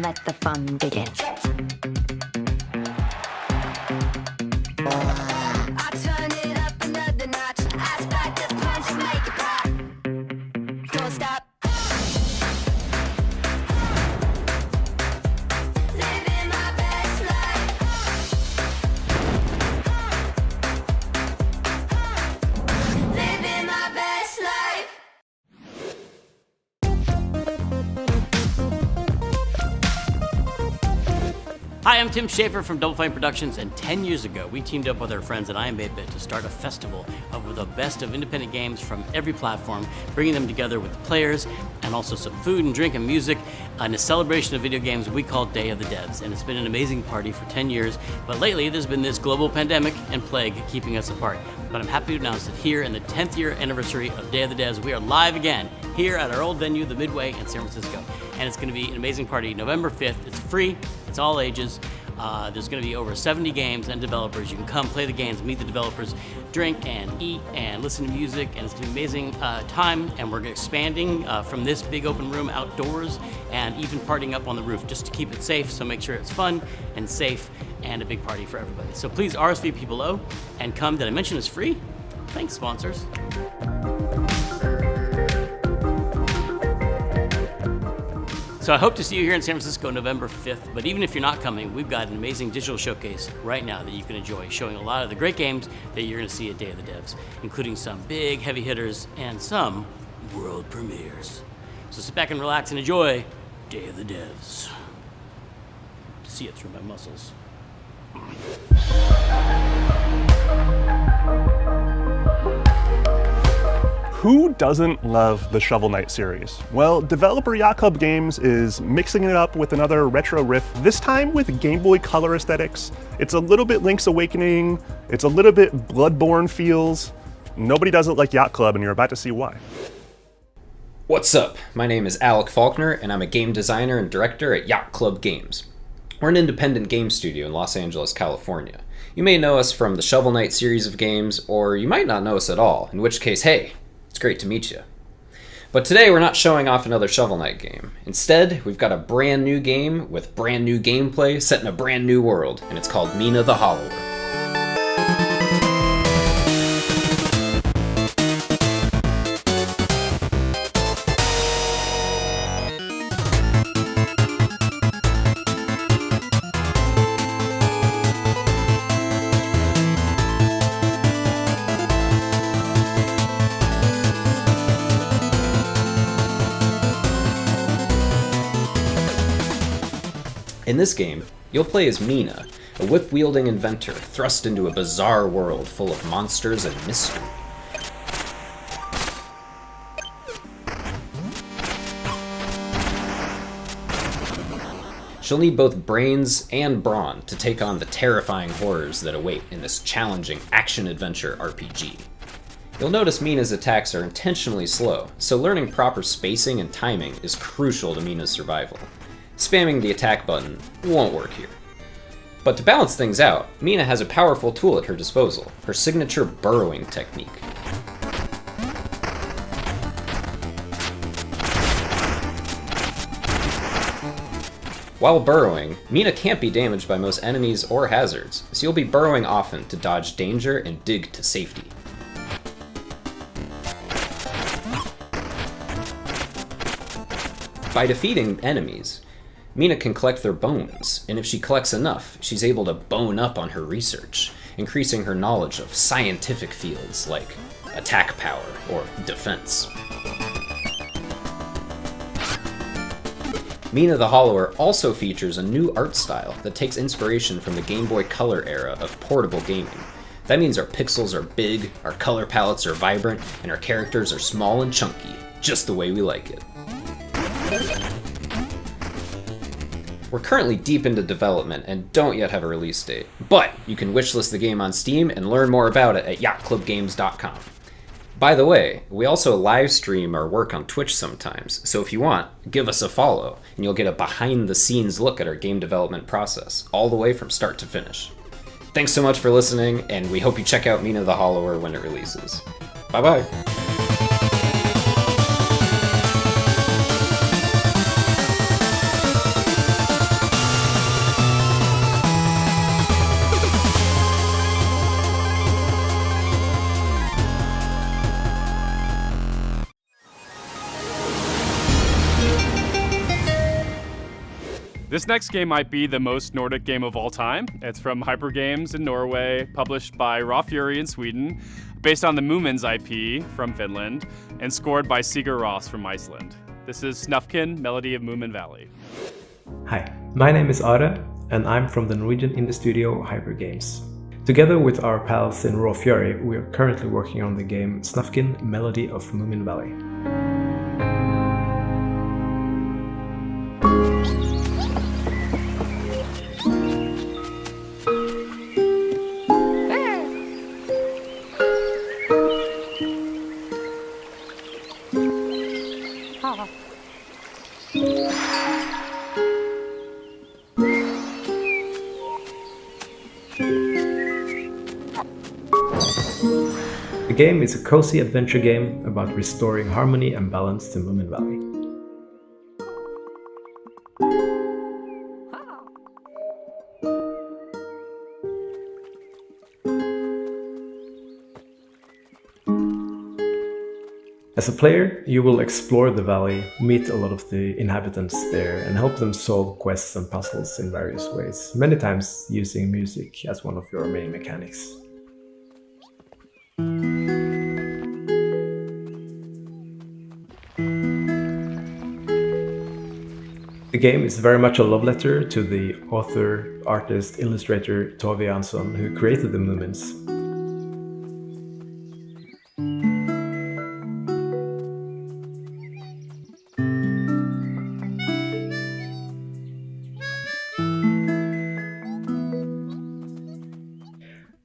let the fun begin. I turn it up another notch. I spike the punch and make it pop. Don't stop. Living my best life. Living my best life. Hi, I'm Tim Schafer from Double Fine Productions, and 10 years ago, we teamed up with our friends at I Am 8-Bit to start a festival of the best of independent games from every platform, bringing them together with the players, and also some food and drink and music, in a celebration of video games we call Day of the Devs. And it's been an amazing party for 10 years, but lately there's been this global pandemic and plague keeping us apart. But I'm happy to announce that here in the 10th year anniversary of Day of the Devs, we are live again here at our old venue, the Midway in San Francisco. And it's going to be an amazing party November 5th. It's free, it's all ages. There's going to be over 70 games and developers. You can come play the games, meet the developers, drink and eat and listen to music, and it's going to be an amazing time. And we're expanding from this big open room outdoors and even partying up on the roof just to keep it safe. So make sure it's fun and safe and a big party for everybody. So please RSVP below and come. Did I mention it's free? Thanks, sponsors. So I hope to see you here in San Francisco November 5th, but even if you're not coming, we've got an amazing digital showcase right now that you can enjoy, showing a lot of the great games that you're gonna see at Day of the Devs, including some big heavy hitters and some world premieres. So sit back and relax and enjoy Day of the Devs. See it through my muscles. Who doesn't love the Shovel Knight series? Well, developer Yacht Club Games is mixing it up with another retro riff, this time with Game Boy Color aesthetics. It's a little bit Link's Awakening, it's a little bit Bloodborne feels. Nobody does it like Yacht Club, and you're about to see why. What's up? My name is Alec Faulkner, and I'm a game designer and director at Yacht Club Games. We're an independent game studio in Los Angeles, California. You may know us from the Shovel Knight series of games, or you might not know us at all, in which case, hey, it's great to meet you. But today we're not showing off another Shovel Knight game. Instead, we've got a brand new game with brand new gameplay set in a brand new world, and it's called Mina the Hollower. In this game, you'll play as Mina, a whip-wielding inventor thrust into a bizarre world full of monsters and mystery. She'll need both brains and brawn to take on the terrifying horrors that await in this challenging action-adventure RPG. You'll notice Mina's attacks are intentionally slow, so learning proper spacing and timing is crucial to Mina's survival. Spamming the attack button won't work here. But to balance things out, Mina has a powerful tool at her disposal, her signature burrowing technique. While burrowing, Mina can't be damaged by most enemies or hazards, so you'll be burrowing often to dodge danger and dig to safety. By defeating enemies, Mina can collect their bones, and if she collects enough, she's able to bone up on her research, increasing her knowledge of scientific fields like attack power or defense. Mina the Hollower also features a new art style that takes inspiration from the Game Boy Color era of portable gaming. That means our pixels are big, our color palettes are vibrant, and our characters are small and chunky, just the way we like it. We're currently deep into development and don't yet have a release date, but you can wishlist the game on Steam and learn more about it at yachtclubgames.com. By the way, we also live stream our work on Twitch sometimes, so if you want, give us a follow, and you'll get a behind-the-scenes look at our game development process, all the way from start to finish. Thanks so much for listening, and we hope you check out Mina the Hollower when it releases. Bye-bye! This next game might be the most Nordic game of all time. It's from Hyper Games in Norway, published by Raw Fury in Sweden, based on the Moomins IP from Finland, and scored by Sigur Rós from Iceland. This is Snufkin, Melody of Moomin Valley. Hi, my name is Are, and I'm from the Norwegian indie studio Hyper Games. Together with our pals in Raw Fury, we are currently working on the game Snufkin, Melody of Moomin Valley. The game is a cozy adventure game about restoring harmony and balance to Moomin Valley. As a player, you will explore the valley, meet a lot of the inhabitants there, and help them solve quests and puzzles in various ways, many times using music as one of your main mechanics. The game is very much a love letter to the author, artist, illustrator Tove Jansson, who created the Moomins.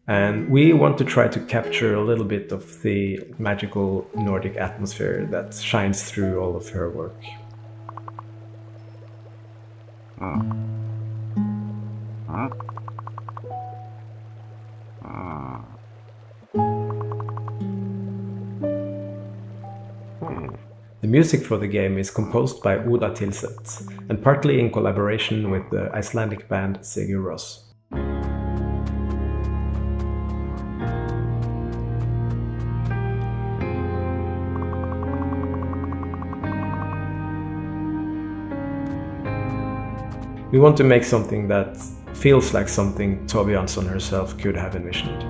And we want to try to capture a little bit of the magical Nordic atmosphere that shines through all of her work. The music for the game is composed by Oda Tilseth, and partly in collaboration with the Icelandic band Sigur Rós. We want to make something that feels like something Tove Jansson herself could have envisioned.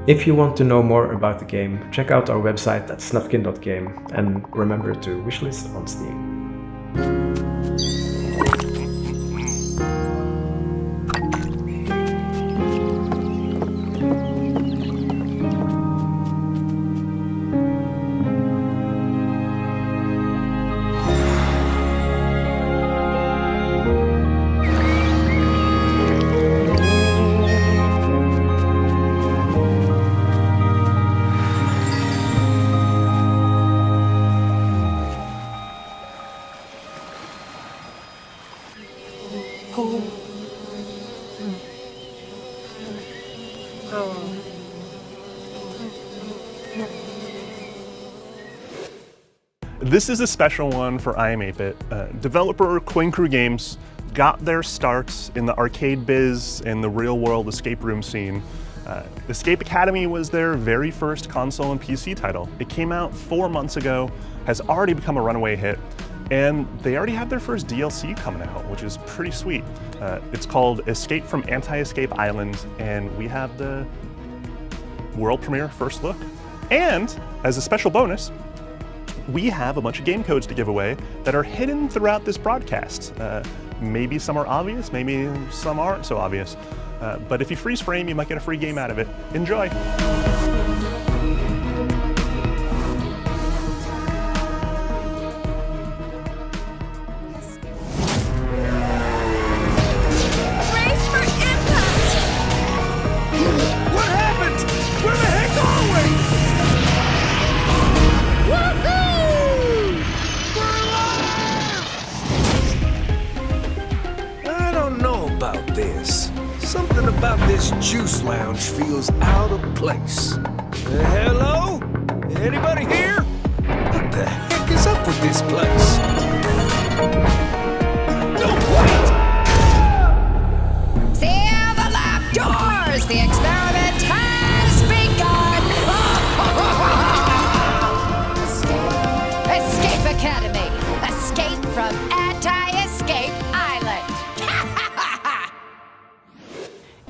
If you want to know more about the game, check out our website at snufkin.game and remember to wishlist on Steam. This is a special one for I Am 8-Bit. Developer Coin Crew Games got their starts in the arcade biz and the real-world escape room scene. Escape Academy was their very first console and PC title. It came out 4 months ago, has already become a runaway hit, and they already have their first DLC coming out, which is pretty sweet. It's called Escape from Anti-Escape Island, and we have the world premiere first look. And as a special bonus, we have a bunch of game codes to give away that are hidden throughout this broadcast. Maybe some are obvious, maybe some aren't so obvious. But if you freeze frame, you might get a free game out of it. Enjoy! Race for impact! What happened? Where the heck are we? Woohoo! We're alive! I don't know about this. Something about this juice lounge feels out of place. Hello? Anybody here? What the heck is up with this place?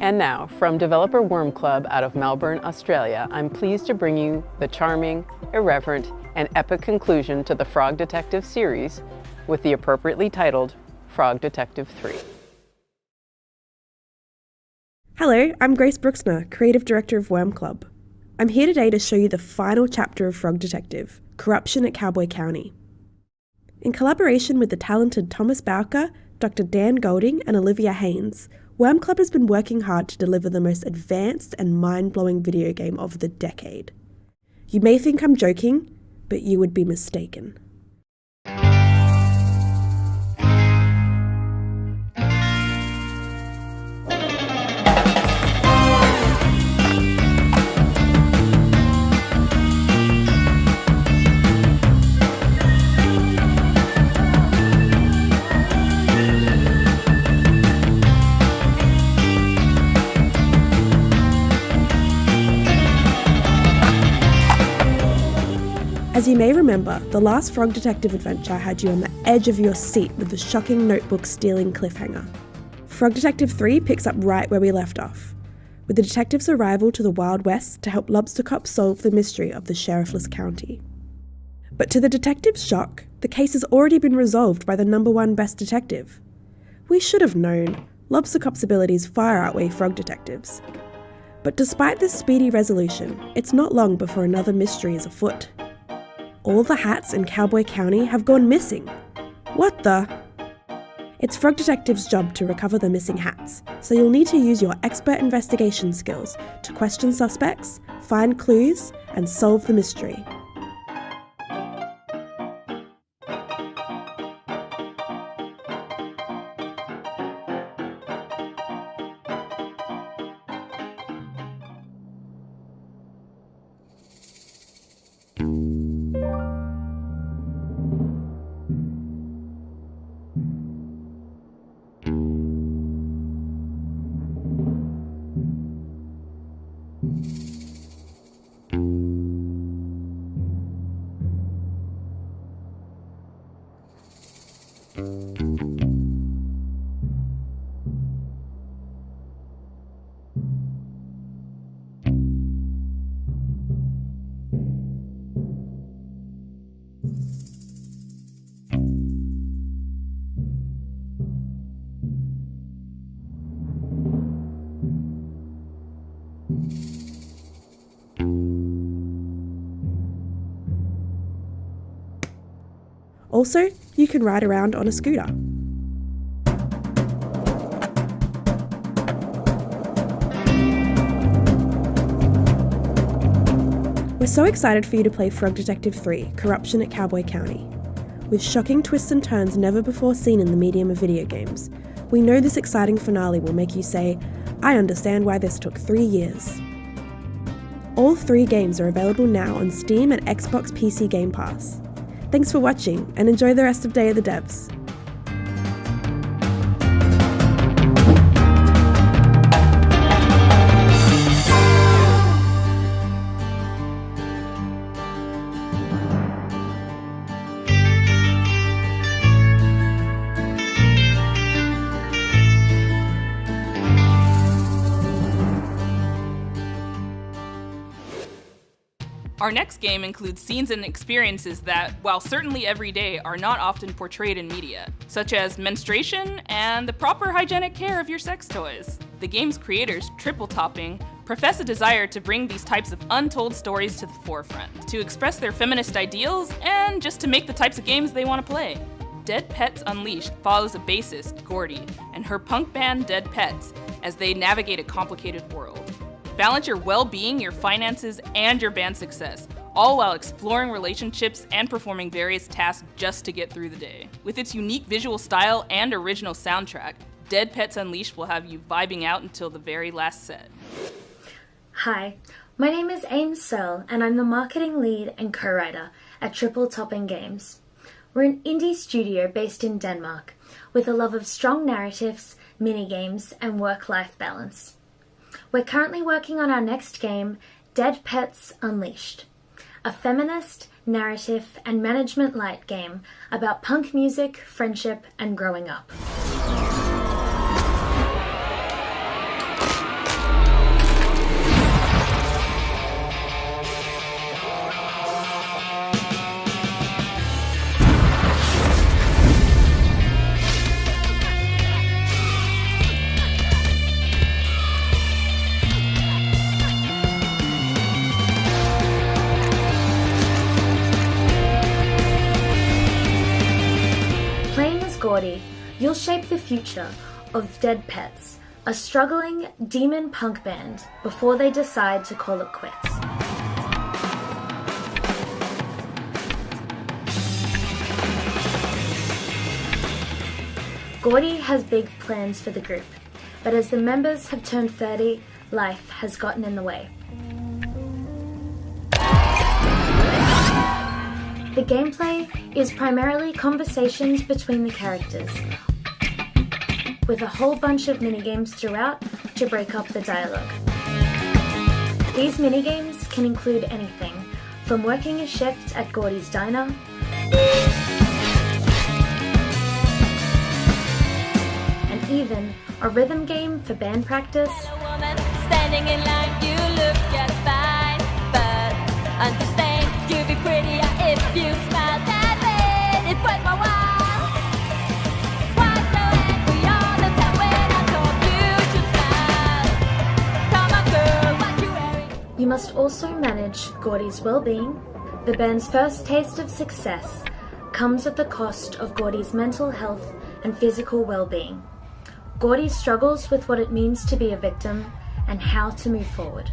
And now, from developer Worm Club out of Melbourne, Australia, I'm pleased to bring you the charming, irreverent, and epic conclusion to the Frog Detective series with the appropriately titled Frog Detective 3. Hello, I'm Grace Brooksner, Creative Director of Worm Club. I'm here today to show you the final chapter of Frog Detective, Corruption at Cowboy County. In collaboration with the talented Thomas Bowker, Dr. Dan Golding, and Olivia Haynes, Worm Club has been working hard to deliver the most advanced and mind-blowing video game of the decade. You may think I'm joking, but you would be mistaken. As you may remember, the last Frog Detective adventure had you on the edge of your seat with the shocking notebook-stealing cliffhanger. Frog Detective 3 picks up right where we left off, with the detective's arrival to the Wild West to help lobster cops solve the mystery of the sheriffless county. But to the detective's shock, the case has already been resolved by the #1 best detective. We should have known. Lobster cops' abilities far outweigh Frog Detective's. But despite this speedy resolution, it's not long before another mystery is afoot. All the hats in Cowboy County have gone missing. What the? It's Frog Detective's job to recover the missing hats, so you'll need to use your expert investigation skills to question suspects, find clues, and solve the mystery. Also, you can ride around on a scooter. We're so excited for you to play Frog Detective 3, Corruption at Cowboy County. With shocking twists and turns never before seen in the medium of video games, we know this exciting finale will make you say, I understand why this took 3 years. All 3 games are available now on Steam and Xbox PC Game Pass. Thanks for watching, and enjoy the rest of Day of the Devs. Our next game includes scenes and experiences that, while certainly everyday, are not often portrayed in media, such as menstruation and the proper hygienic care of your sex toys. The game's creators, Triple Topping, profess a desire to bring these types of untold stories to the forefront, to express their feminist ideals, and just to make the types of games they want to play. Dead Pets Unleashed follows a bassist, Gordy, and her punk band Dead Pets as they navigate a complicated world. Balance your well-being, your finances, and your band's success, all while exploring relationships and performing various tasks just to get through the day. With its unique visual style and original soundtrack, Dead Pets Unleashed will have you vibing out until the very last set. Hi, my name is Ames Searle, and I'm the marketing lead and co-writer at Triple Topping Games. We're an indie studio based in Denmark, with a love of strong narratives, minigames, and work-life balance. We're currently working on our next game, Dead Pets Unleashed, a feminist, narrative, and management light game about punk music, friendship, and growing up. Gordy, you'll shape the future of Dead Pets, a struggling demon punk band, before they decide to call it quits. Gordy has big plans for the group, but as the members have turned 30, life has gotten in the way. The gameplay is primarily conversations between the characters, with a whole bunch of minigames throughout to break up the dialogue. These minigames can include anything, from working a shift at Gordy's diner, and even a rhythm game for band practice, Standing in line, you look just fine, but understand you'd be prettier if you smiled at me. It was my wild. Why so angry all the time when I told you to smile? Come on, girl, what you wearing? You must also manage Gordy's well-being. The band's first taste of success comes at the cost of Gordy's mental health and physical well-being. Gordy struggles with what it means to be a victim and how to move forward.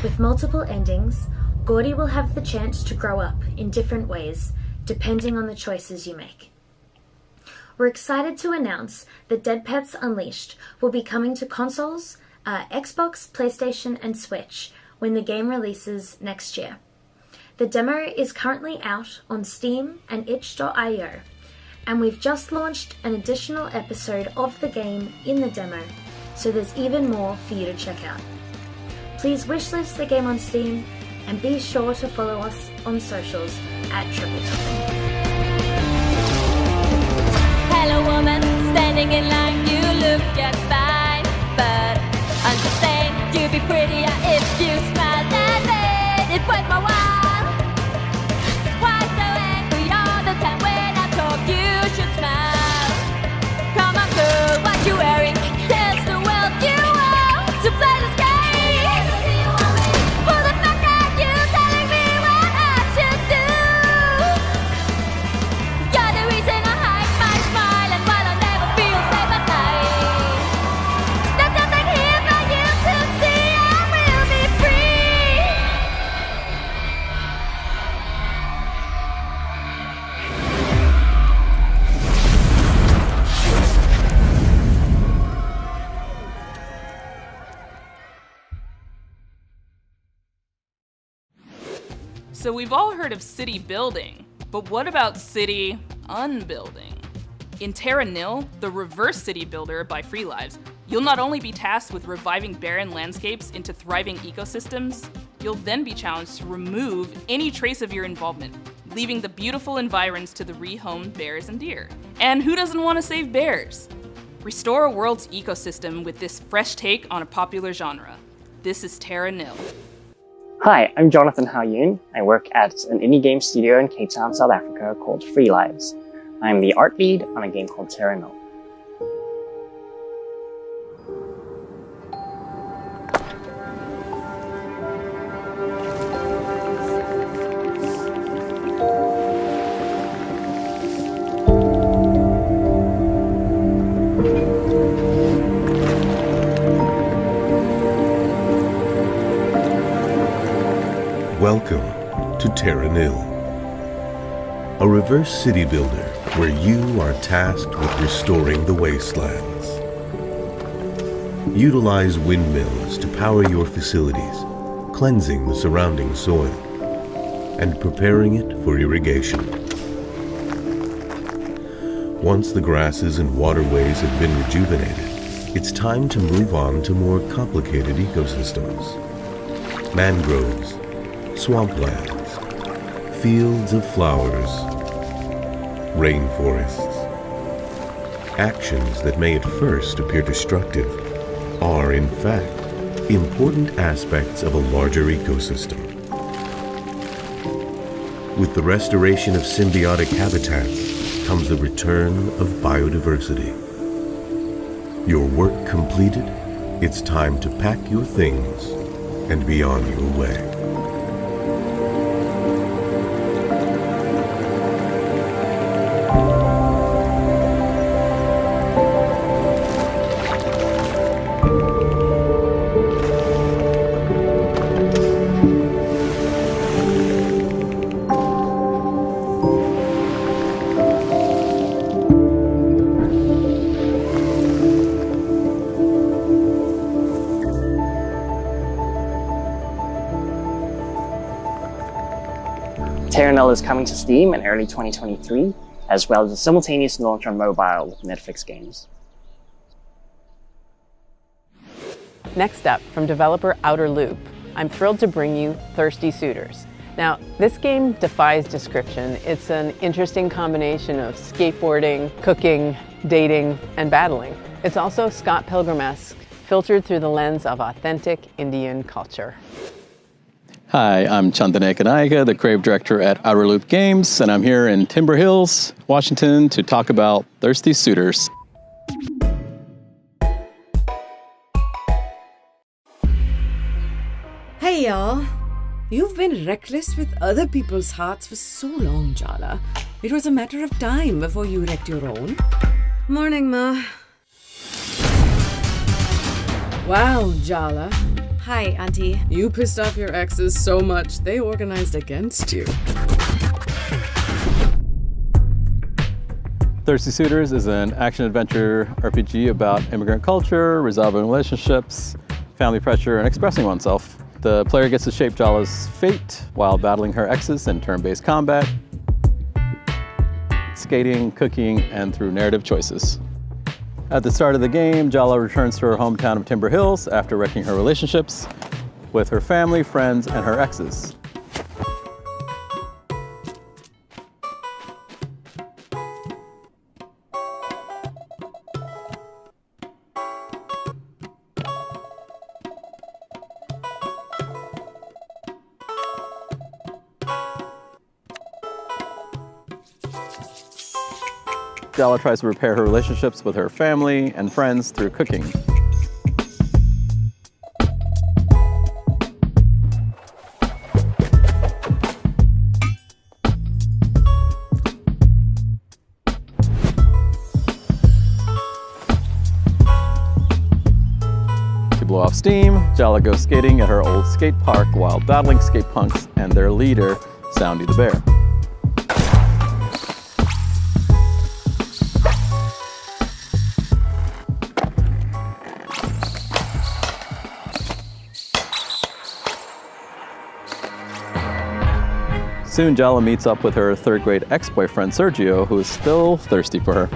With multiple endings, Gordy will have the chance to grow up in different ways, depending on the choices you make. We're excited to announce that Dead Pets Unleashed will be coming to consoles, Xbox, PlayStation, and Switch when the game releases next year. The demo is currently out on Steam and itch.io, and we've just launched an additional episode of the game in the demo, so there's even more for you to check out. Please wishlist the game on Steam, and be sure to follow us on socials at Triple Topping. Hello, woman, standing in line, you look just fine, but understand you'd be prettier if you smiled at me. It was my wild. Why so angry all the time when I told you should smile? Come on, girl, what you wearing? Tell the world you want to play this game. For the fact that you're telling me what I should do. You're the reason I hide my smile, and while I never feel safe at night, there's nothing here for you to see. I will be free. So we've all heard of city building, but what about city unbuilding? In Terra Nil, the reverse city builder by Free Lives, you'll not only be tasked with reviving barren landscapes into thriving ecosystems, you'll then be challenged to remove any trace of your involvement, leaving the beautiful environs to the rehomed bears and deer. And who doesn't want to save bears? Restore a world's ecosystem with this fresh take on a popular genre. This is Terra Nil. Hi, I'm Jonathan Haoyun. I work at an indie game studio in Cape Town, South Africa called Free Lives. I'm the art lead on a game called Terra Nil. Welcome to Terra Nil, a reverse city builder where you are tasked with restoring the wastelands. Utilize windmills to power your facilities, cleansing the surrounding soil and preparing it for irrigation. Once the grasses and waterways have been rejuvenated, it's time to move on to more complicated ecosystems. Mangroves, swamplands, fields of flowers, rainforests. Actions that may at first appear destructive are, in fact, important aspects of a larger ecosystem. With the restoration of symbiotic habitats comes the return of biodiversity. Your work completed, it's time to pack your things and be on your way. Terranil is coming to Steam in early 2023, as well as a simultaneous launch on mobile with Netflix games. Next up, from developer Outer Loop, I'm thrilled to bring you Thirsty Suitors. Now, this game defies description. It's an interesting combination of skateboarding, cooking, dating, and battling. It's also Scott Pilgrim-esque, filtered through the lens of authentic Indian culture. Hi, I'm Chandan Ekanaika, the creative director at Outer Loop Games, and I'm here in Timber Hills, Washington, to talk about Thirsty Suitors. Hey y'all. You've been reckless with other people's hearts for so long, Jala. It was a matter of time before you wrecked your own. Morning, Ma. Wow, Jala. Hi, Auntie. You pissed off your exes so much, they organized against you. Thirsty Suitors is an action-adventure RPG about immigrant culture, resolving relationships, family pressure, and expressing oneself. The player gets to shape Jala's fate while battling her exes in turn-based combat, skating, cooking, and through narrative choices. At the start of the game, Jala returns to her hometown of Timber Hills after wrecking her relationships with her family, friends, and her exes. Jala tries to repair her relationships with her family and friends through cooking. To blow off steam, Jala goes skating at her old skate park while battling skate punks and their leader, Soundy the Bear. Soon, Jala meets up with her third-grade ex-boyfriend, Sergio, who is still thirsty for her.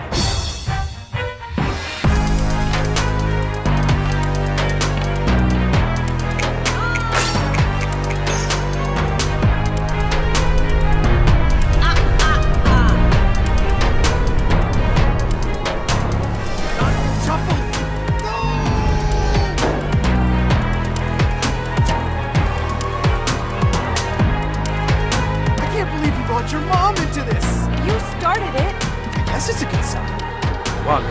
Your mom into this! You started it! I guess it's a good sign. Wow.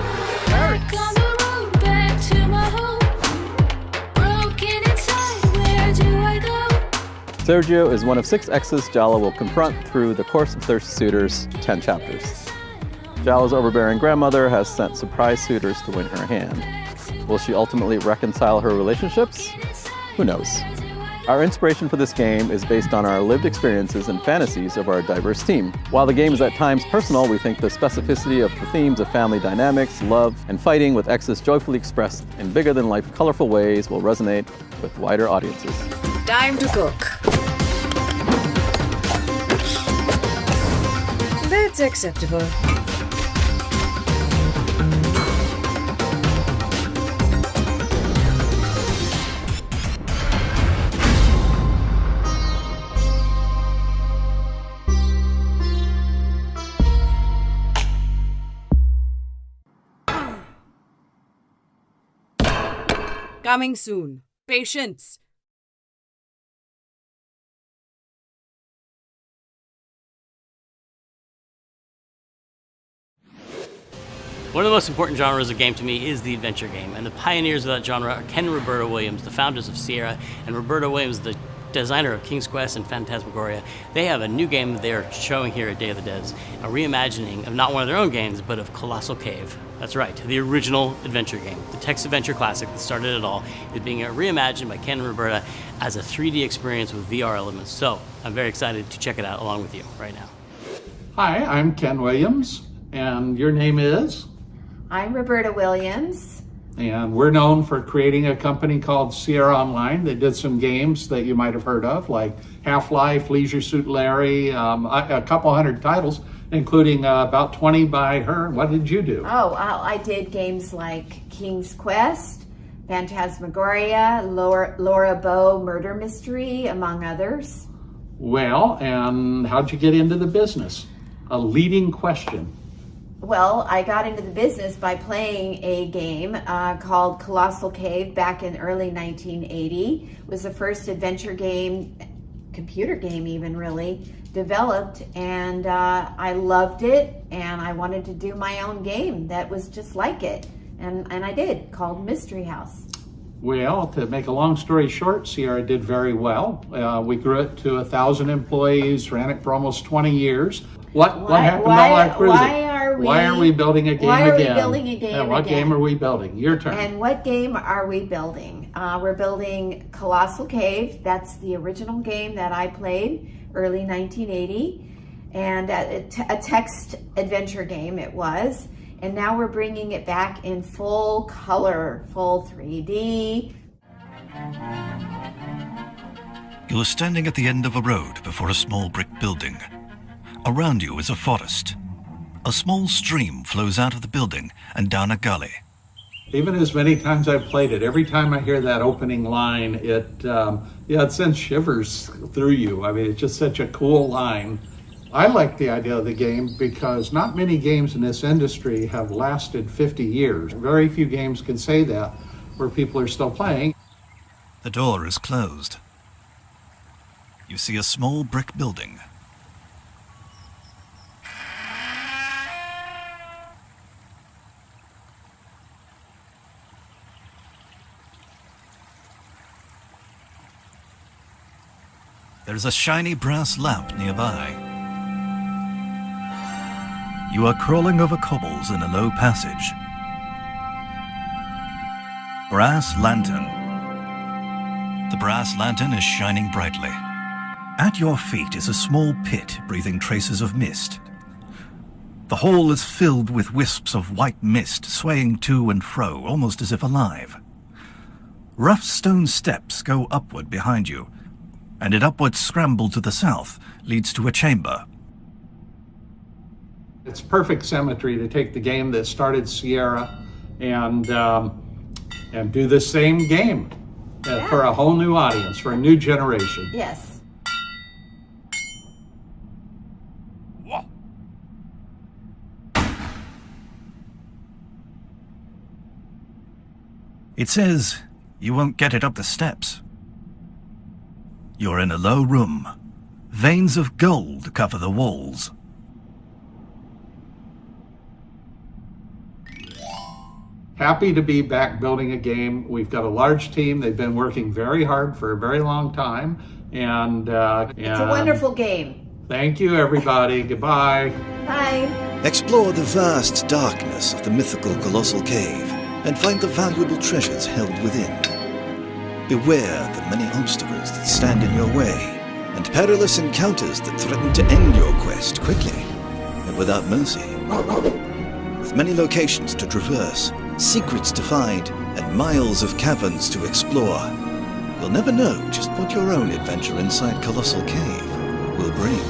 Sergio is one of 6 exes Jala will confront through the course of Thirsty Suitors' 10 chapters. Jala's overbearing grandmother has sent surprise suitors to win her hand. Will she ultimately reconcile her relationships? Who knows? Our inspiration for this game is based on our lived experiences and fantasies of our diverse team. While the game is at times personal, we think the specificity of the themes of family dynamics, love, and fighting with exes joyfully expressed in bigger-than-life colorful ways will resonate with wider audiences. Time to cook. That's acceptable. Coming soon. Patience. One of the most important genres of game to me is the adventure game, and the pioneers of that genre are Ken and Roberta Williams, the founders of Sierra, and Roberta Williams, the designer of King's Quest and Phantasmagoria. They have a new game that they are showing here at Day of the Dead, a reimagining of not one of their own games, but of Colossal Cave. That's right, the original adventure game, the text adventure classic that started it all, is being reimagined by Ken and Roberta as a 3D experience with VR elements. So I'm very excited to check it out along with you right now. Hi, I'm Ken Williams, and your name is? I'm Roberta Williams. And we're known for creating a company called Sierra Online that did some games that you might have heard of, like Half-Life, Leisure Suit Larry, a couple hundred titles, including about 20 by her. What did you do? Oh, I did games like King's Quest, Phantasmagoria, Laura Bow Murder Mystery, among others. Well, and how'd you get into the business? A leading question. Well, I got into the business by playing a game called Colossal Cave back in early 1980. It was the first adventure game, computer game even really, developed, and I loved it, and I wanted to do my own game that was just like it, and I did, called Mystery House. Well, to make a long story short, Sierra did very well. We grew it to 1,000 employees, ran it for almost 20 years. What happened to all our cruising? Why are we building a game again? Why are we building a game What again? game are we building? Your turn. And what game are we building? We're building Colossal Cave. That's the original game that I played, early 1980. And a text adventure game it was. And now we're bringing it back in full color, full 3D. You are standing at the end of a road before a small brick building. Around you is a forest. A small stream flows out of the building and down a gully. Even as many times I've played it, every time I hear that opening line, it sends shivers through you. I mean, it's just such a cool line. I like the idea of the game because not many games in this industry have lasted 50 years. Very few games can say that, where people are still playing. The door is closed. You see a small brick building. There is a shiny brass lamp nearby. You are crawling over cobbles in a low passage. Brass lantern. The brass lantern is shining brightly. At your feet is a small pit breathing traces of mist. The hall is filled with wisps of white mist swaying to and fro, almost as if alive. Rough stone steps go upward behind you, and an upward scramble to the south leads to a chamber. It's perfect symmetry to take the game that started Sierra and do the same game for a whole new audience, for a new generation. Yes. It says you won't get it up the steps. You're in a low room. Veins of gold cover the walls. Happy to be back building a game. We've got a large team. They've been working very hard for a very long time. And it's a wonderful game. Thank you, everybody. Goodbye. Bye. Explore the vast darkness of the mythical Colossal Cave and find the valuable treasures held within. Beware the many obstacles that stand in your way and perilous encounters that threaten to end your quest quickly and without mercy. With many locations to traverse, secrets to find, and miles of caverns to explore, you'll never know just what your own adventure inside Colossal Cave will bring.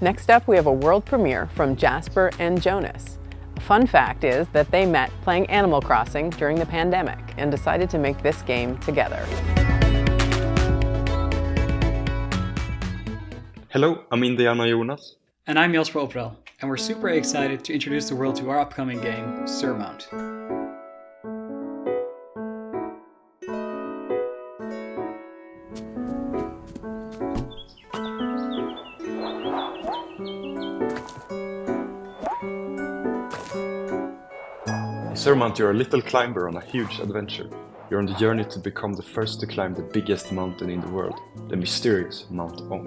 Next up, we have a world premiere from Jasper and Jonas. A fun fact is that they met playing Animal Crossing during the pandemic and decided to make this game together. Hello, I'm Indiana Jonas. And I'm Jasper Oprel, and we're super excited to introduce the world to our upcoming game, Surmount. In Surmount, you're a little climber on a huge adventure. You're on the journey to become the first to climb the biggest mountain in the world, the mysterious Mount On.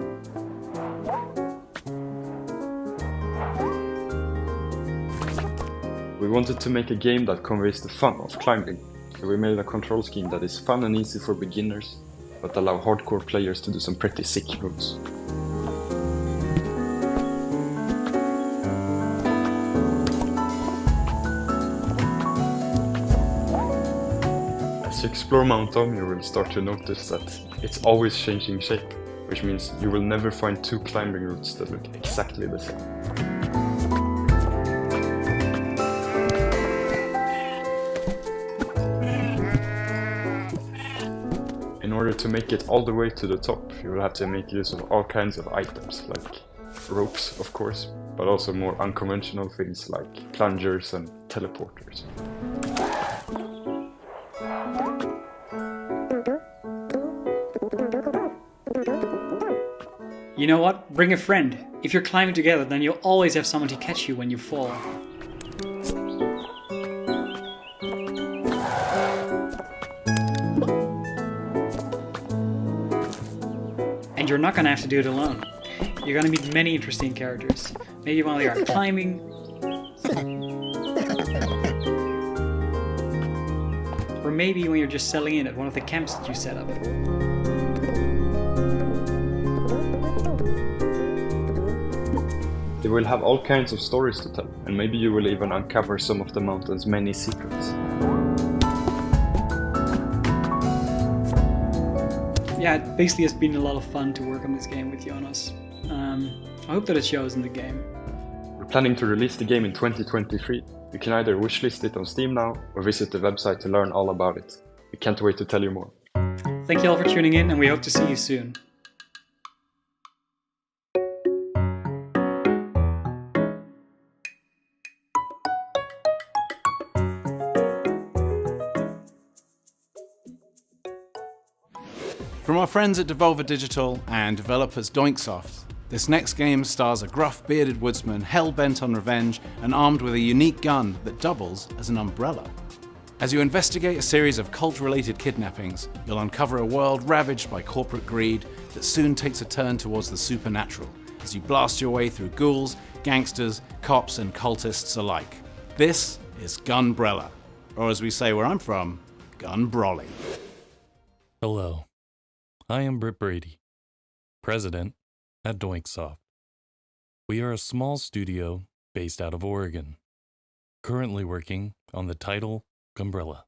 We wanted to make a game that conveys the fun of climbing, so we made a control scheme that is fun and easy for beginners, but allow hardcore players to do some pretty sick moves. As you explore Mount Dom, you will start to notice that it's always changing shape, which means you will never find two climbing routes that look exactly the same. In order to make it all the way to the top, you will have to make use of all kinds of items, like ropes, of course, but also more unconventional things like plungers and teleporters. You know what? Bring a friend. If you're climbing together, then you'll always have someone to catch you when you fall. And you're not gonna have to do it alone. You're gonna meet many interesting characters. Maybe while you are climbing, or maybe when you're just settling in at one of the camps that you set up. They will have all kinds of stories to tell, and maybe you will even uncover some of the mountain's many secrets. Yeah, it basically has been a lot of fun to work on this game with Jonas. I hope that it shows in the game. We're planning to release the game in 2023. You can either wishlist it on Steam now, or visit the website to learn all about it. We can't wait to tell you more. Thank you all for tuning in, and we hope to see you soon. From our friends at Devolver Digital and developers Doinksoft, this next game stars a gruff bearded woodsman hell-bent on revenge and armed with a unique gun that doubles as an umbrella. As you investigate a series of cult-related kidnappings, you'll uncover a world ravaged by corporate greed that soon takes a turn towards the supernatural as you blast your way through ghouls, gangsters, cops and cultists alike. This is Gunbrella, or as we say where I'm from, Gunbrolly. Hello. I am Britt Brady, president at Doinksoft. We are a small studio based out of Oregon, currently working on the title Gunbrella.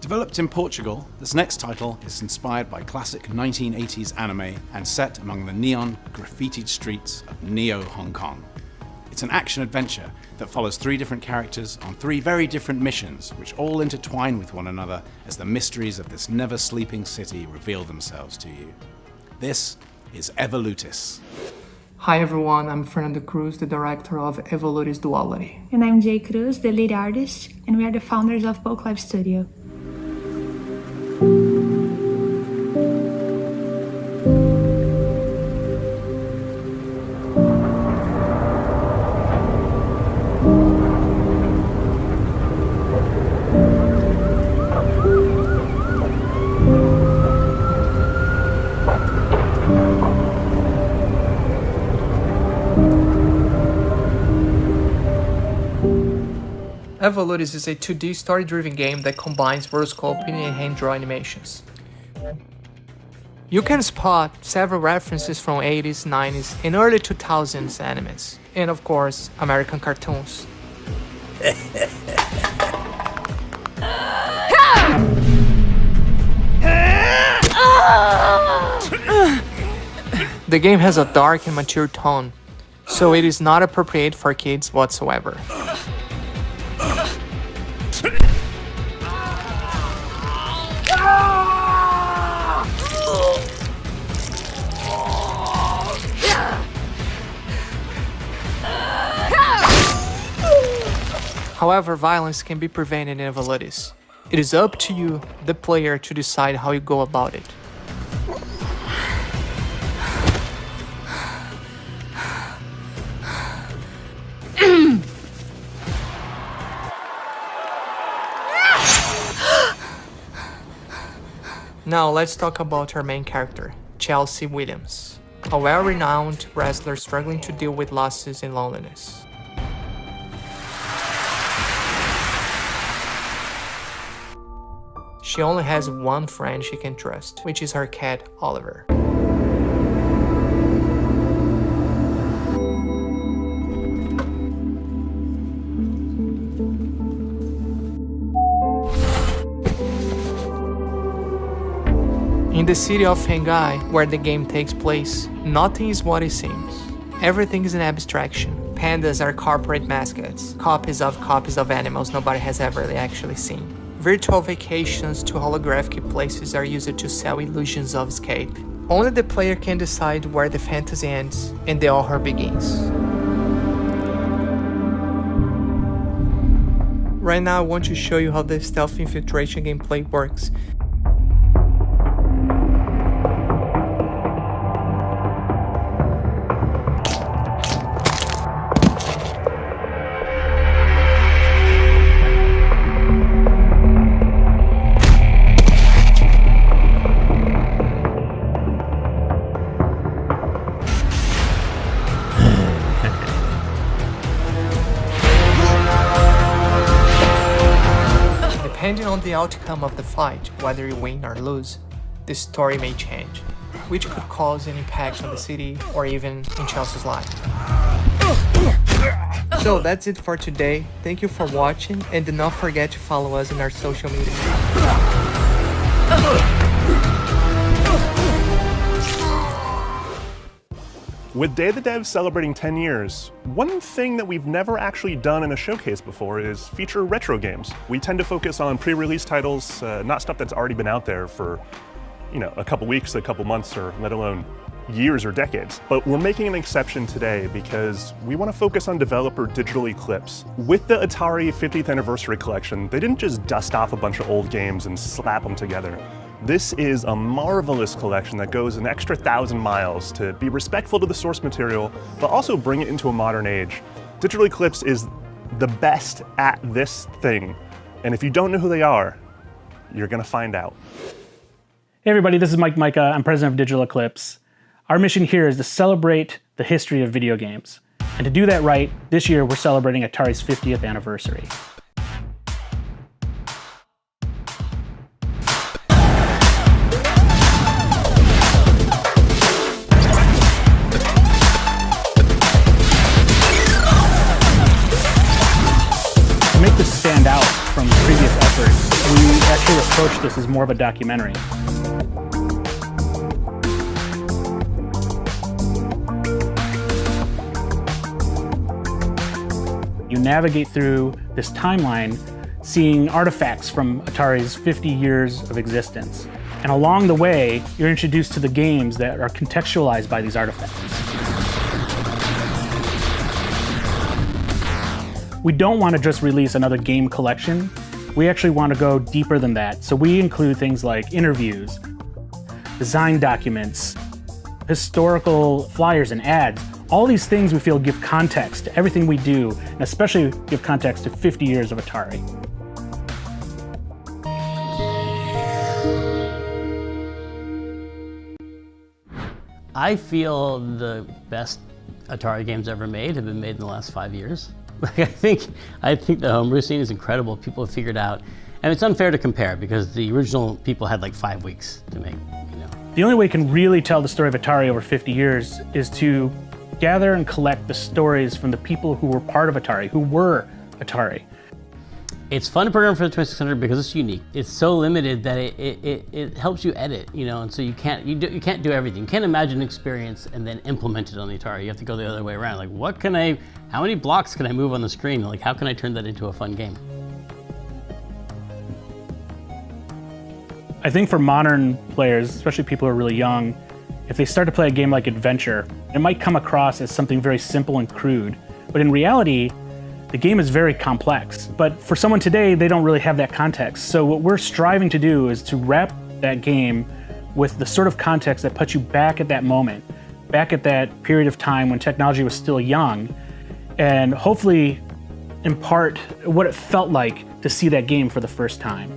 Developed in Portugal, this next title is inspired by classic 1980s anime and set among the neon, graffitied streets of Neo Hong Kong. It's an action-adventure that follows 3 different characters on 3 very different missions, which all intertwine with one another as the mysteries of this never-sleeping city reveal themselves to you. This is Evolutis. Hi everyone, I'm Fernando Cruz, the director of Evolutis Duality. And I'm Jay Cruz, the lead artist, and we are the founders of Poke Live Studio. Evolutis is a 2D story-driven game that combines rotoscoping and hand-draw animations. You can spot several references from 80s, 90s, and early 2000s animes, and of course, American cartoons. The game has a dark and mature tone, so it is not appropriate for kids whatsoever. However, violence can be prevented in Evolutis. It is up to you, the player, to decide how you go about it. Now let's talk about our main character, Chelsea Williams, a well-renowned wrestler struggling to deal with losses and loneliness. She only has one friend she can trust, which is her cat, Oliver. In the city of Shanghai, where the game takes place, nothing is what it seems. Everything is an abstraction. Pandas are corporate mascots, copies of animals nobody has ever actually seen. Virtual vacations to holographic places are used to sell illusions of escape. Only the player can decide where the fantasy ends and the horror begins. Right now I want to show you how the stealth infiltration gameplay works. Depending on the outcome of the fight, whether you win or lose, the story may change, which could cause an impact on the city or even in Chelsea's life. So that's it for today. Thank you for watching and do not forget to follow us in our social media. With Day of the Devs celebrating 10 years, one thing that we've never actually done in a showcase before is feature retro games. We tend to focus on pre-release titles, not stuff that's already been out there for, a couple weeks, a couple months, or let alone years or decades. But we're making an exception today because we want to focus on developer Digital Eclipse. With the Atari 50th Anniversary Collection, they didn't just dust off a bunch of old games and slap them together. This is a marvelous collection that goes an extra 1,000 miles to be respectful to the source material, but also bring it into a modern age. Digital Eclipse is the best at this thing, and if you don't know who they are, you're gonna find out. Hey everybody, this is Mike Micah. I'm president of Digital Eclipse. Our mission here is to celebrate the history of video games. And to do that right, this year we're celebrating Atari's 50th anniversary. To make this stand out from previous efforts, we actually approached this as more of a documentary. You navigate through this timeline, seeing artifacts from Atari's 50 years of existence. And along the way, you're introduced to the games that are contextualized by these artifacts. We don't want to just release another game collection. We actually want to go deeper than that. So we include things like interviews, design documents, historical flyers and ads. All these things we feel give context to everything we do, and especially give context to 50 years of Atari. I feel the best Atari games ever made have been made in the last 5 years. I think the homebrew scene is incredible. People have figured out, and it's unfair to compare because the original people had like 5 weeks to make, The only way we can really tell the story of Atari over 50 years is to gather and collect the stories from the people who were part of Atari, who were Atari. It's fun to program for the 2600 because it's unique. It's so limited that it helps you edit, you know, and so you can't do everything. You can't imagine an experience and then implement it on the Atari. You have to go the other way around. Like, how many blocks can I move on the screen? Like, how can I turn that into a fun game? I think for modern players, especially people who are really young, if they start to play a game like Adventure, it might come across as something very simple and crude. But in reality, the game is very complex. But for someone today, they don't really have that context. So what we're striving to do is to wrap that game with the sort of context that puts you back at that moment, back at that period of time when technology was still young, and hopefully impart what it felt like to see that game for the first time.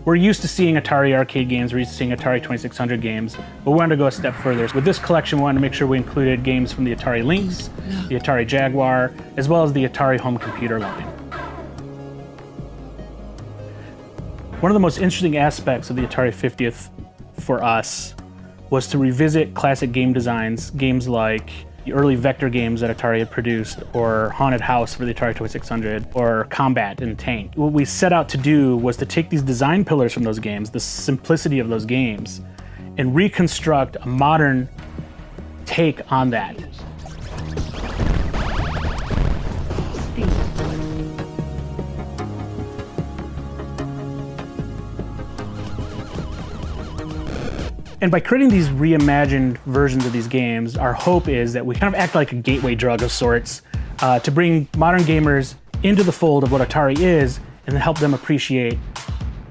We're used to seeing Atari arcade games, we're used to seeing Atari 2600 games, but we wanted to go a step further. With this collection, we wanted to make sure we included games from the Atari Lynx, the Atari Jaguar, as well as the Atari home computer line. One of the most interesting aspects of the Atari 50th for us was to revisit classic game designs, games like the early vector games that Atari had produced, or Haunted House for the Atari 2600, or Combat and Tank. What we set out to do was to take these design pillars from those games, the simplicity of those games, and reconstruct a modern take on that. And by creating these reimagined versions of these games, our hope is that we kind of act like a gateway drug of sorts to bring modern gamers into the fold of what Atari is and help them appreciate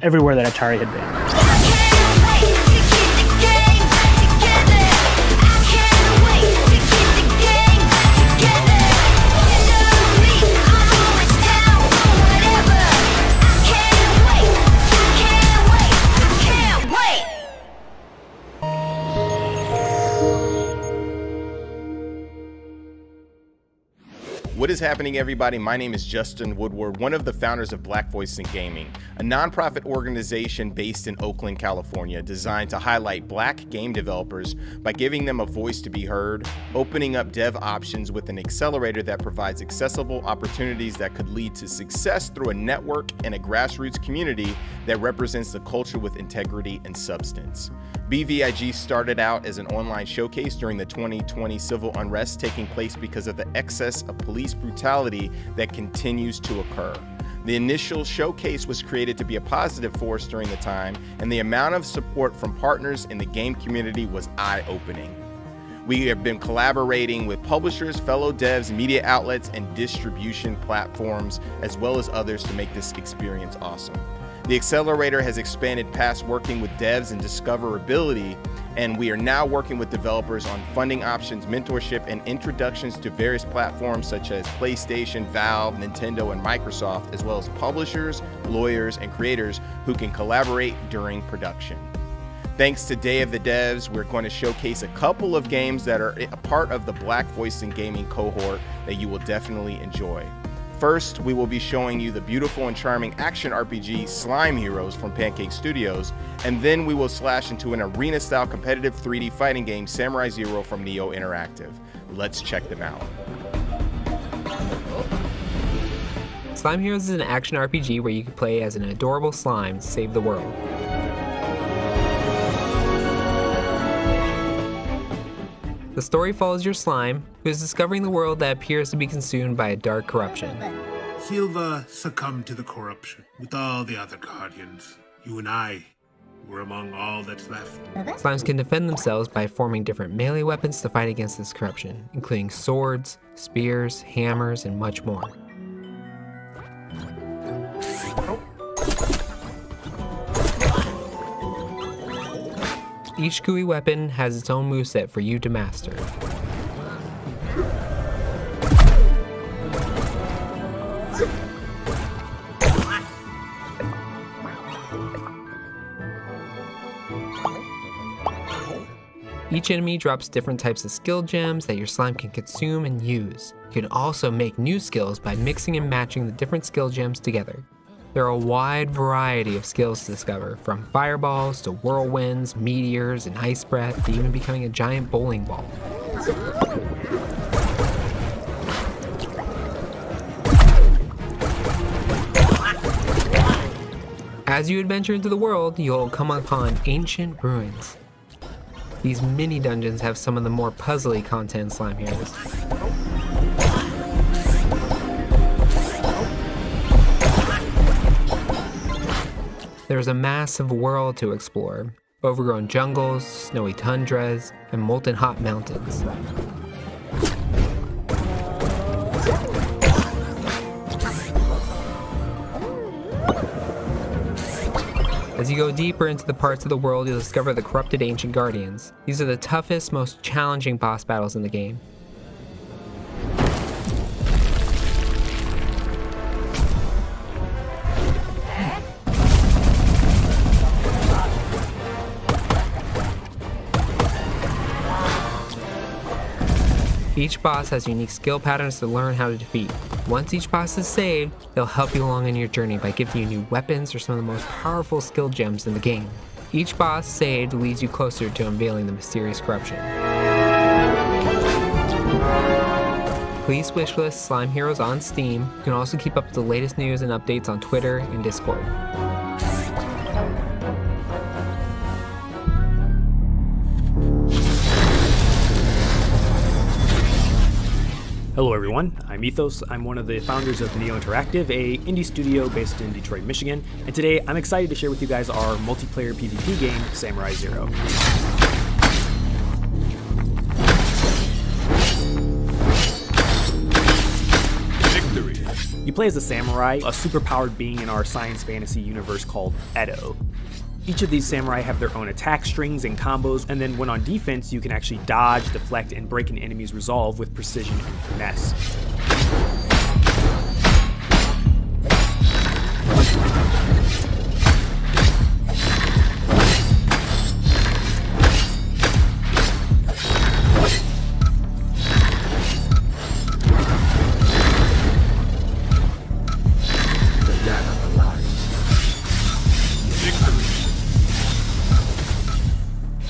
everywhere that Atari had been. What is happening, everybody? My name is Justin Woodward, one of the founders of Black Voice in Gaming, a nonprofit organization based in Oakland, California, designed to highlight Black game developers by giving them a voice to be heard, opening up dev options with an accelerator that provides accessible opportunities that could lead to success through a network and a grassroots community that represents the culture with integrity and substance. BVIG started out as an online showcase during the 2020 civil unrest taking place because of the excess of police brutality that continues to occur. The initial showcase was created to be a positive force during the time, and the amount of support from partners in the game community was eye-opening. We have been collaborating with publishers, fellow devs, media outlets, and distribution platforms, as well as others to make this experience awesome. The accelerator has expanded past working with devs and discoverability, and we are now working with developers on funding options, mentorship, and introductions to various platforms such as PlayStation, Valve, Nintendo, and Microsoft, as well as publishers, lawyers, and creators who can collaborate during production. Thanks to Day of the Devs, we're going to showcase a couple of games that are a part of the Black Voice in Gaming cohort that you will definitely enjoy. First, we will be showing you the beautiful and charming action RPG Slime Heroes from Pancake Studios, and then we will slash into an arena-style competitive 3D fighting game Samurai Zero from Neo Interactive. Let's check them out. Slime Heroes is an action RPG where you can play as an adorable slime to save the world. The story follows your slime, who is discovering the world that appears to be consumed by a dark corruption. Silva succumbed to the corruption with all the other guardians. You and I were among all that's left. Slimes can defend themselves by forming different melee weapons to fight against this corruption, including swords, spears, hammers, and much more. Each GUI weapon has its own moveset for you to master. Each enemy drops different types of skill gems that your slime can consume and use. You can also make new skills by mixing and matching the different skill gems together. There are a wide variety of skills to discover, from fireballs to whirlwinds, meteors, and ice breath, to even becoming a giant bowling ball. As you adventure into the world, you'll come upon ancient ruins. These mini dungeons have some of the more puzzly content Slime Heroes. There's a massive world to explore, overgrown jungles, snowy tundras, and molten hot mountains. As you go deeper into the parts of the world, you'll discover the corrupted ancient guardians. These are the toughest, most challenging boss battles in the game. Each boss has unique skill patterns to learn how to defeat. Once each boss is saved, they'll help you along on your journey by giving you new weapons or some of the most powerful skill gems in the game. Each boss saved leads you closer to unveiling the mysterious corruption. Please wishlist Slime Heroes on Steam. You can also keep up with the latest news and updates on Twitter and Discord. Hello everyone, I'm Ethos. I'm one of the founders of Neo Interactive, a indie studio based in Detroit, Michigan, and today I'm excited to share with you guys our multiplayer PvP game, Samurai Zero. Victory! You play as a samurai, a superpowered being in our science fantasy universe called Edo. Each of these samurai have their own attack strings and combos, and then when on defense, you can actually dodge, deflect, and break an enemy's resolve with precision and finesse.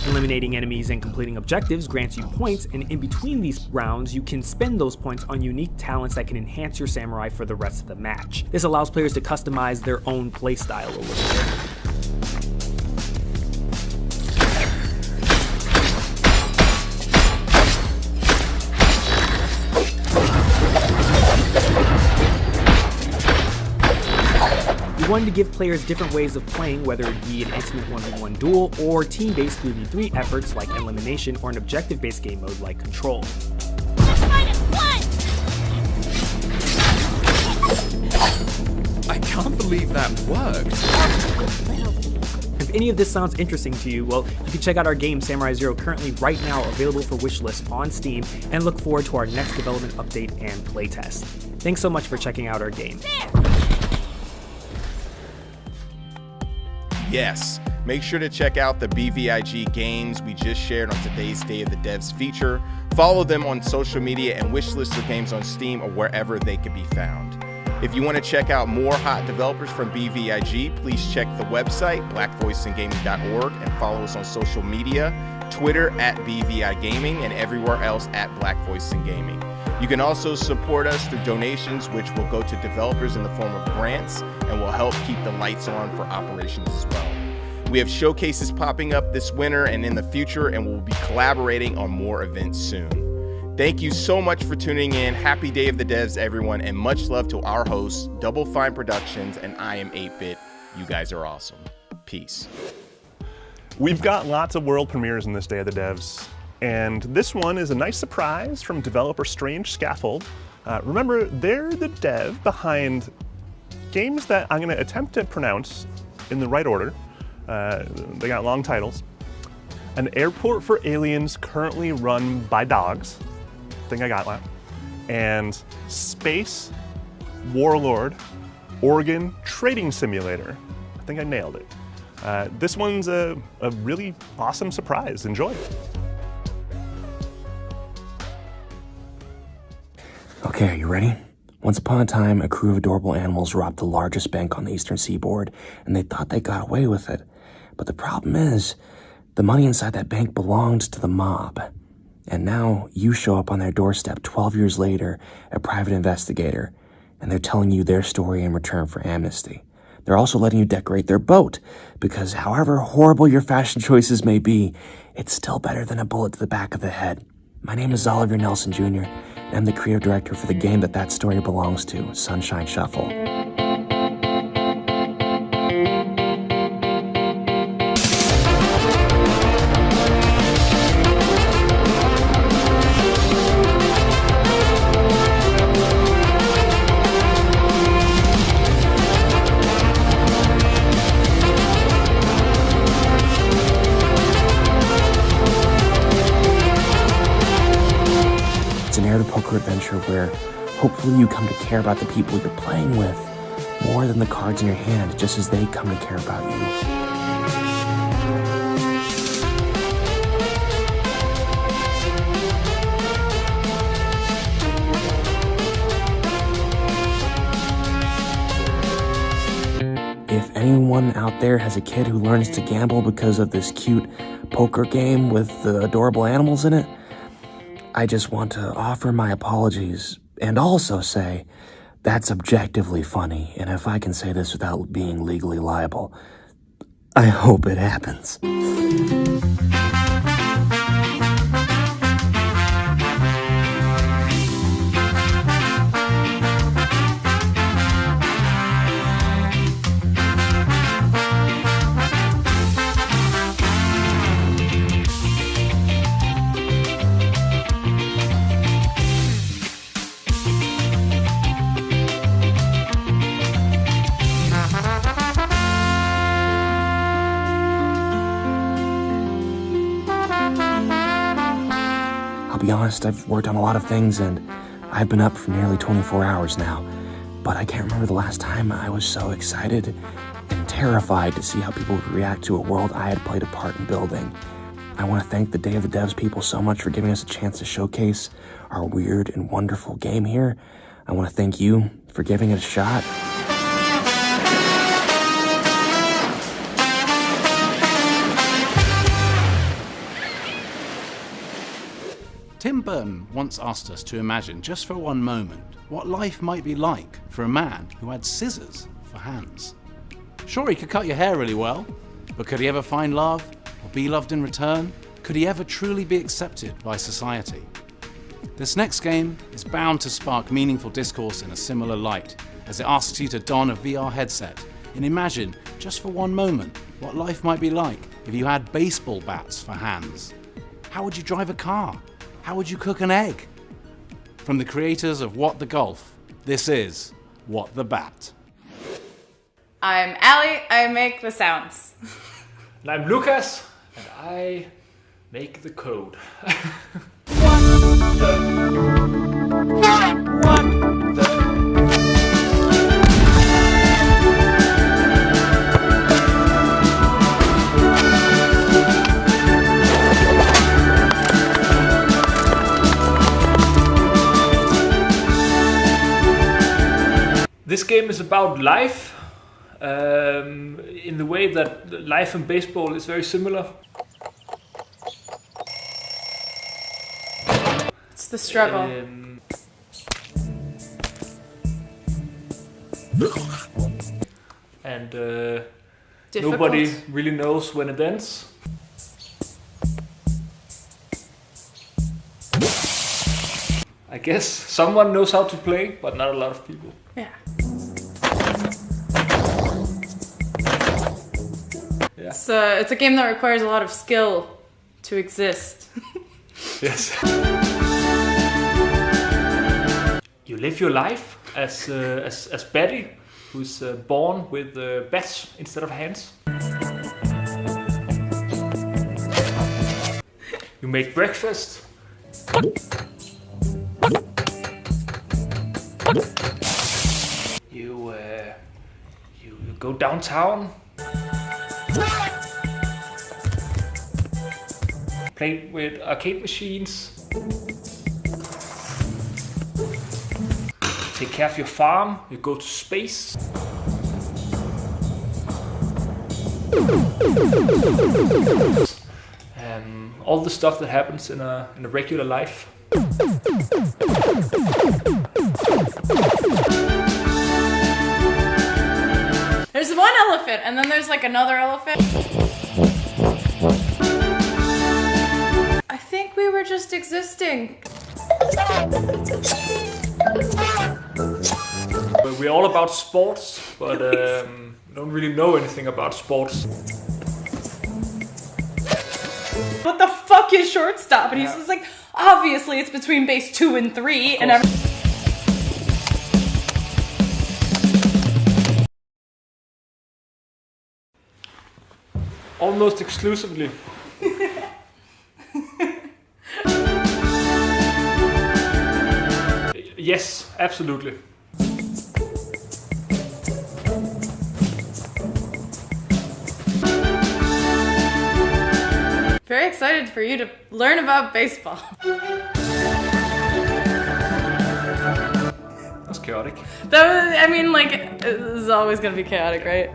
Eliminating enemies and completing objectives grants you points, and in between these rounds, you can spend those points on unique talents that can enhance your samurai for the rest of the match. This allows players to customize their own playstyle a little bit. We wanted to give players different ways of playing, whether it be an intimate 1v1 duel or team-based 3v3 efforts like elimination or an objective-based game mode like Control. I can't believe that worked. If any of this sounds interesting to you, well, you can check out our game Samurai Zero, currently right now available for wishlist on Steam, and look forward to our next development update and playtest. Thanks so much for checking out our game. Yes, make sure to check out the BVIG games we just shared on today's Day of the Devs feature. Follow them on social media and wishlist their games on Steam or wherever they can be found. If you want to check out more hot developers from BVIG, please check the website, blackvoiceandgaming.org, and follow us on social media, Twitter @BVIGaming, and everywhere else @BlackVoiceandGaming. You can also support us through donations, which will go to developers in the form of grants and will help keep the lights on for operations as well. We have showcases popping up this winter and in the future, and we'll be collaborating on more events soon. Thank you so much for tuning in. Happy Day of the Devs, everyone, and much love to our hosts, Double Fine Productions, and I Am 8-Bit. You guys are awesome. Peace. We've got lots of world premieres in this Day of the Devs, and this one is a nice surprise from developer Strange Scaffold. Remember, they're the dev behind games that I'm going to attempt to pronounce in the right order. They got long titles. An Airport for Aliens Currently Run by Dogs. I think I got that. And Space Warlord Oregon Trading Simulator. I think I nailed it. This one's a really awesome surprise. Enjoy. Okay, are you ready? Once upon a time, a crew of adorable animals robbed the largest bank on the eastern seaboard, and they thought they got away with it. But the problem is, the money inside that bank belonged to the mob. And now you show up on their doorstep 12 years later, a private investigator, and they're telling you their story in return for amnesty. They're also letting you decorate their boat, because however horrible your fashion choices may be, it's still better than a bullet to the back of the head. My name is Oliver Nelson Jr., and I'm the creative director for the game that story belongs to, Sunshine Shuffle. It's a narrative poker adventure where hopefully you come to care about the people you're playing with more than the cards in your hand, just as they come to care about you. If anyone out there has a kid who learns to gamble because of this cute poker game with the adorable animals in it, I just want to offer my apologies and also say that's objectively funny, and if I can say this without being legally liable, I hope it happens. I'll be honest, I've worked on a lot of things and I've been up for nearly 24 hours now, but I can't remember the last time I was so excited and terrified to see how people would react to a world I had played a part in building. I want to thank the Day of the Devs people so much for giving us a chance to showcase our weird and wonderful game here. I want to thank you for giving it a shot. Tim Burton once asked us to imagine, just for one moment, what life might be like for a man who had scissors for hands. Sure, he could cut your hair really well, but could he ever find love or be loved in return? Could he ever truly be accepted by society? This next game is bound to spark meaningful discourse in a similar light, as it asks you to don a VR headset and imagine, just for one moment, what life might be like if you had baseball bats for hands. How would you drive a car? How would you cook an egg? From the creators of What the Golf, this is What the Bat. I'm Allie, I make the sounds. And I'm Lucas, and I make the code. This game is about life, in the way that life in baseball is very similar. It's the struggle. And Difficult. nobody really knows when it ends. I guess someone knows how to play, but not a lot of people. Yeah. It's a game that requires a lot of skill to exist. Yes. You live your life as Betty, who's born with bats instead of hands. You make breakfast. You go downtown. Play with arcade machines. Take care of your farm. You go to space. All the stuff that happens in a regular life. There's the ball! one elephant, and then there's like another elephant. I think we were just existing. We're all about sports, but don't really know anything about sports. What the fuck is shortstop? And he's just like, obviously it's between base 2 and 3, and Almost exclusively. Yes, absolutely. very excited for you to learn about baseball. That's chaotic. That was, I mean, like, this is always gonna be chaotic, right?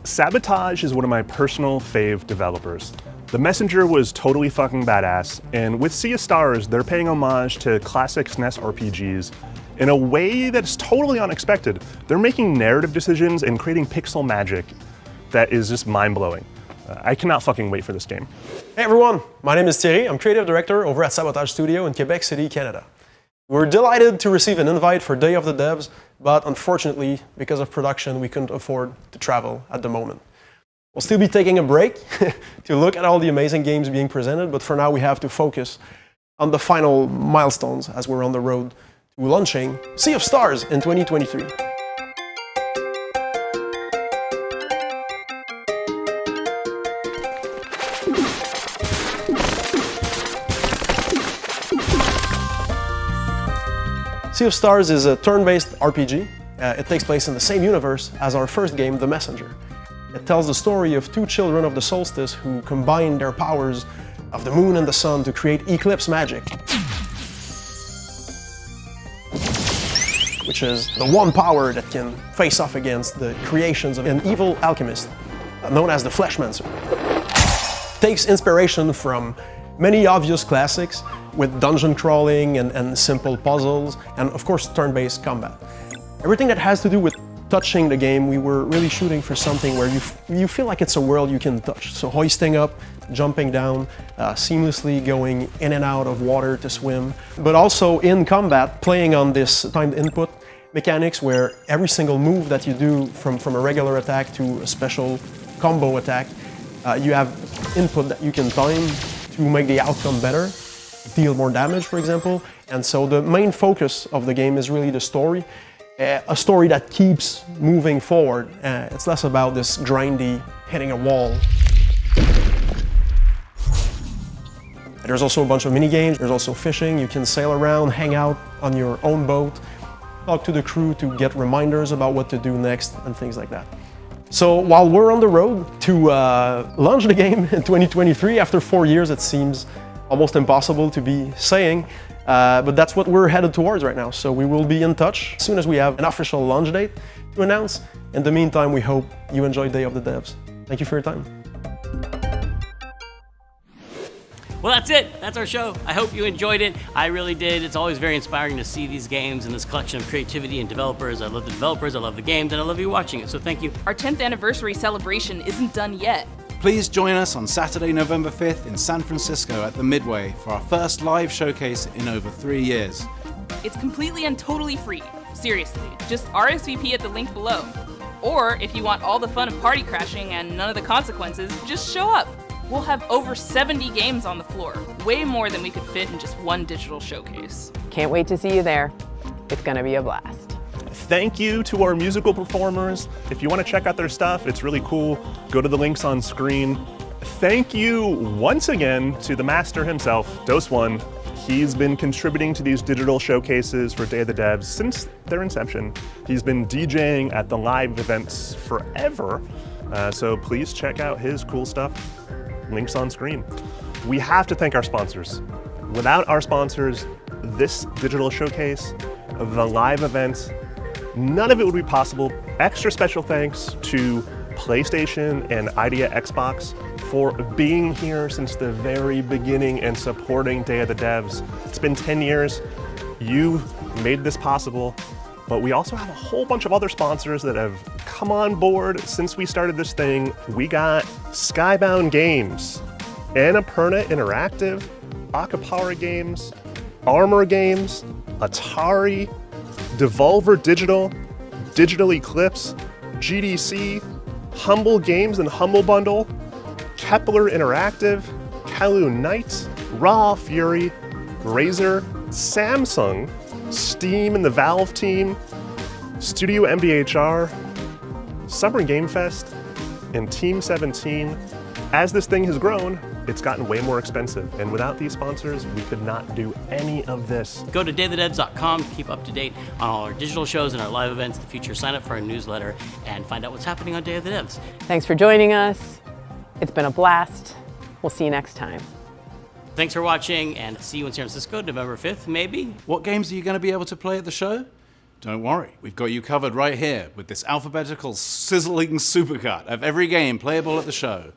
Sabotage is one of my personal fave developers. The Messenger was totally fucking badass, and with Sea of Stars, they're paying homage to classic SNES RPGs in a way that's totally unexpected. They're making narrative decisions and creating pixel magic that is just mind-blowing. I cannot fucking wait for this game. Hey everyone, my name is Thierry. I'm creative director over at Sabotage Studio in Quebec City, Canada. We're delighted to receive an invite for Day of the Devs, but unfortunately, because of production, we couldn't afford to travel at the moment. We'll still be taking a break to look at all the amazing games being presented, but for now we have to focus on the final milestones as we're on the road to launching Sea of Stars in 2023. Sea of Stars is a turn-based RPG. It takes place in the same universe as our first game, The Messenger. It tells the story of two children of the solstice who combine their powers of the moon and the sun to create eclipse magic, which is the one power that can face off against the creations of an evil alchemist known as the Fleshmancer. It takes inspiration from many obvious classics with dungeon crawling and simple puzzles, and of course turn-based combat. Everything that has to do with touching the game, we were really shooting for something where you feel like it's a world you can touch. So hoisting up, jumping down, seamlessly going in and out of water to swim, but also in combat, playing on this timed input mechanics where every single move that you do from a regular attack to a special combo attack, you have input that you can time to make the outcome better, deal more damage, for example. And so the main focus of the game is really the story, a story that keeps moving forward. It's less about this grindy hitting a wall. There's also a bunch of mini games. There's also fishing. You can sail around, hang out on your own boat, talk to the crew to get reminders about what to do next and things like that. So while we're on the road to launch the game in 2023, after 4 years, it seems almost impossible to be saying, but that's what we're headed towards right now. So we will be in touch as soon as we have an official launch date to announce. In the meantime, we hope you enjoy Day of the Devs. Thank you for your time. Well, that's it. That's our show. I hope you enjoyed it. I really did. It's always very inspiring to see these games and this collection of creativity and developers. I love the developers, I love the games, and I love you watching it, so thank you. Our 10th anniversary celebration isn't done yet. Please join us on Saturday, November 5th in San Francisco at the Midway for our first live showcase in over 3 years. It's completely and totally free. Seriously, just RSVP at the link below. Or if you want all the fun of party crashing and none of the consequences, just show up. We'll have over 70 games on the floor, way more than we could fit in just one digital showcase. Can't wait to see you there. It's gonna be a blast. Thank you to our musical performers. If you want to check out their stuff, it's really cool. Go to the links on screen. Thank you once again to the master himself, Dose One. He's been contributing to these digital showcases for Day of the Devs since their inception. He's been DJing at the live events forever. So please check out his cool stuff. Links on screen. We have to thank our sponsors. Without our sponsors, this digital showcase the live events. None of it would be possible. Extra special thanks to PlayStation and Idea Xbox for being here since the very beginning and supporting Day of the Devs. It's been 10 years. You made this possible, but we also have a whole bunch of other sponsors that have come on board since we started this thing. We got Skybound Games, Annapurna Interactive, Akapara Games, Armor Games, Atari, Devolver Digital, Digital Eclipse, GDC, Humble Games and Humble Bundle, Kepler Interactive, Kalu Knights, Raw Fury, Razer, Samsung, Steam and the Valve team, Studio MDHR, Summer Game Fest, and Team 17. As this thing has grown, it's gotten way more expensive, and without these sponsors, we could not do any of this. Go to dayofthedevs.com to keep up to date on all our digital shows and our live events, the future, sign up for our newsletter, and find out what's happening on Day of the Devs. Thanks for joining us. It's been a blast. We'll see you next time. Thanks for watching, and see you in San Francisco, November 5th, maybe. What games are you going to be able to play at the show? Don't worry, we've got you covered right here with this alphabetical sizzling supercut of every game playable at the show.